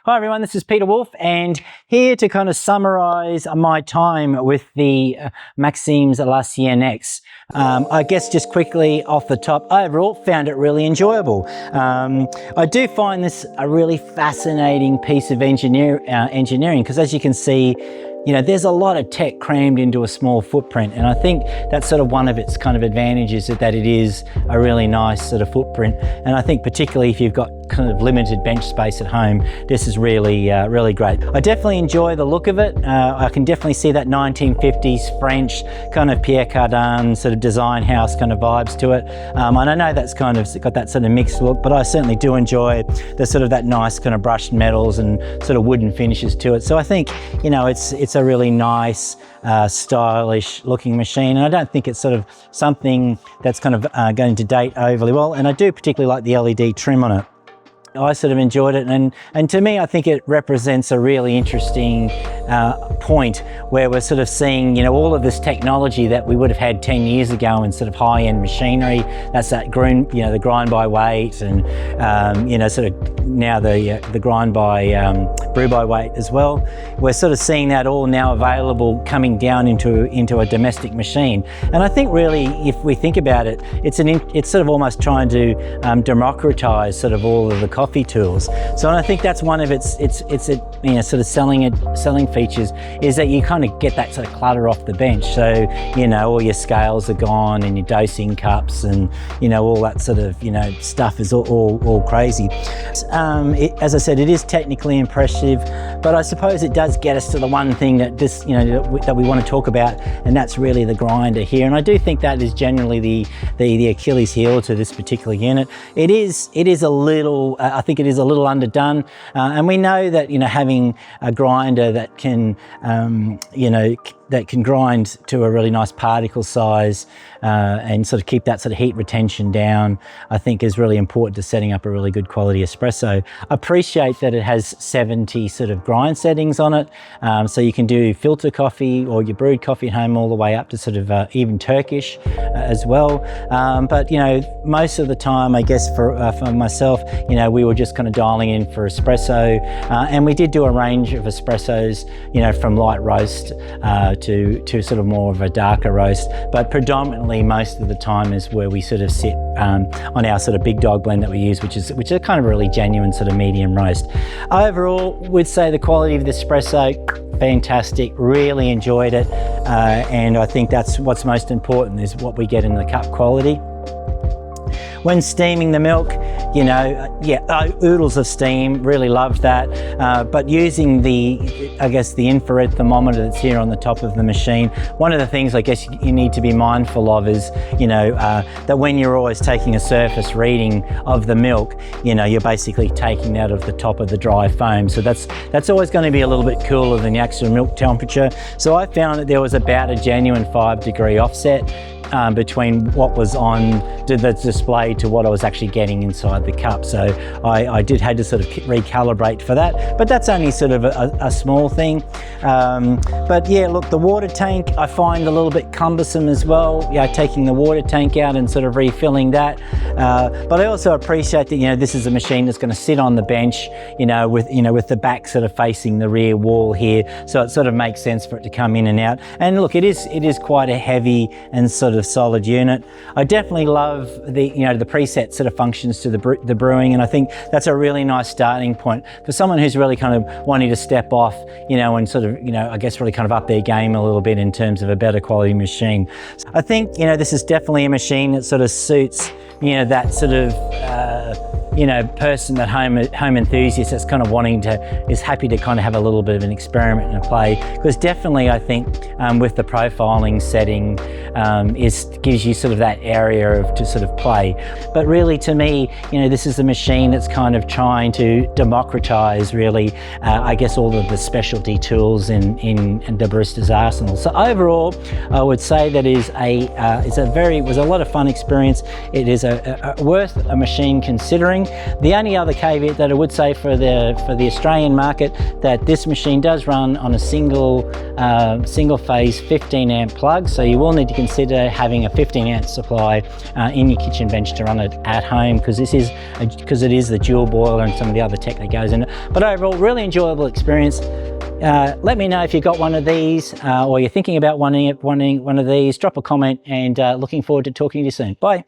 Hi everyone, this is Peter Wolff, and here to kind of summarize my time with the Maxime's Seine X. I guess just quickly off the top, I overall found it really enjoyable. I do find this a really fascinating piece of engineering because, as you can see, there's a lot of tech crammed into a small footprint, and I think that's sort of one of its kind of advantages, is that it is a really nice sort of footprint. And I think particularly if you've got kind of limited bench space at home, this is really, really great. I definitely enjoy the look of it. I can definitely see that 1950s French kind of Pierre Cardin sort of design house kind of vibes to it. And I know that's kind of got that sort of mixed look, but I certainly do enjoy the sort of that nice kind of brushed metals and sort of wooden finishes to it. So I think, it's a really nice, stylish looking machine. And I don't think it's sort of something that's kind of going to date overly well. And I do particularly like the LED trim on it. I sort of enjoyed it, and to me I think it represents a really interesting point where we're sort of seeing all of this technology that we would have had 10 years ago in sort of high-end machinery. That's that grind, the grind by weight, and sort of now the grind by brew by weight as well. We're sort of seeing that all now available, coming down into a domestic machine. And I think really, if we think about it, it's sort of almost trying to democratize sort of all of the coffee tools. So, and I think that's one of its sort of selling features, is that you kind of get that sort of clutter off the bench. So all your scales are gone, and your dosing cups, and all that sort of stuff is all crazy. As I said, it is technically impressive, but I suppose it does get us to the one thing that that we want to talk about, and that's really the grinder here. And I do think that is generally the Achilles heel to this particular unit. It is a little, I think it is a little underdone, and we know that having a grinder that can that can grind to a really nice particle size and sort of keep that sort of heat retention down, I think is really important to setting up a really good quality espresso. I appreciate that it has 70 sort of grind settings on it, so you can do filter coffee or your brewed coffee at home, all the way up to sort of even Turkish as well. But most of the time, I guess for myself, we were just kind of dialing in for espresso, and we did do a range of espressos, from light roast to sort of more of a darker roast, but predominantly most of the time is where we sort of sit on our sort of big dog blend that we use, which is kind of a really genuine sort of medium roast. Overall, we'd say the quality of the espresso, fantastic, really enjoyed it, and I think that's what's most important, is what we get in the cup quality. When steaming the milk, oodles of steam, really loved that. But using the infrared thermometer that's here on the top of the machine, one of the things I guess you need to be mindful of is, that when you're always taking a surface reading of the milk, you're basically taking that off the top of the dry foam. So that's always going to be a little bit cooler than the actual milk temperature. So I found that there was about a genuine 5-degree offset between what was on the display to what I was actually getting inside the cup. So I had to sort of recalibrate for that, but that's only sort of a small thing. But yeah, look, the water tank I find a little bit cumbersome as well, taking the water tank out and sort of refilling that. But I also appreciate that, this is a machine that's going to sit on the bench, with the back sort of facing the rear wall here. So it sort of makes sense for it to come in and out. And look, it is quite a heavy and sort of solid unit. I definitely love the preset sort of functions to the brewing, and I think that's a really nice starting point for someone who's really kind of wanting to step off, and sort of, I guess really kind of up their game a little bit in terms of a better quality machine. So I think, this is definitely a machine that sort of suits, that sort of, person, that home enthusiast that's kind of is happy to kind of have a little bit of an experiment and a play. Because definitely I think with the profiling setting, gives you sort of that area to sort of play. But really, to me, this is a machine that's kind of trying to democratize really, I guess, all of the specialty tools in the barista's arsenal. So overall, I would say that it was a lot of fun experience. It is worth a machine considering. thing. The only other caveat that I would say for the Australian market, that this machine does run on a single phase 15 amp plug, so you will need to consider having a 15 amp supply in your kitchen bench to run it at home, because it is the dual boiler and some of the other tech that goes in it. But overall, really enjoyable experience. Let me know if you got one of these or you're thinking about wanting one of these. Drop a comment, and looking forward to talking to you soon. Bye.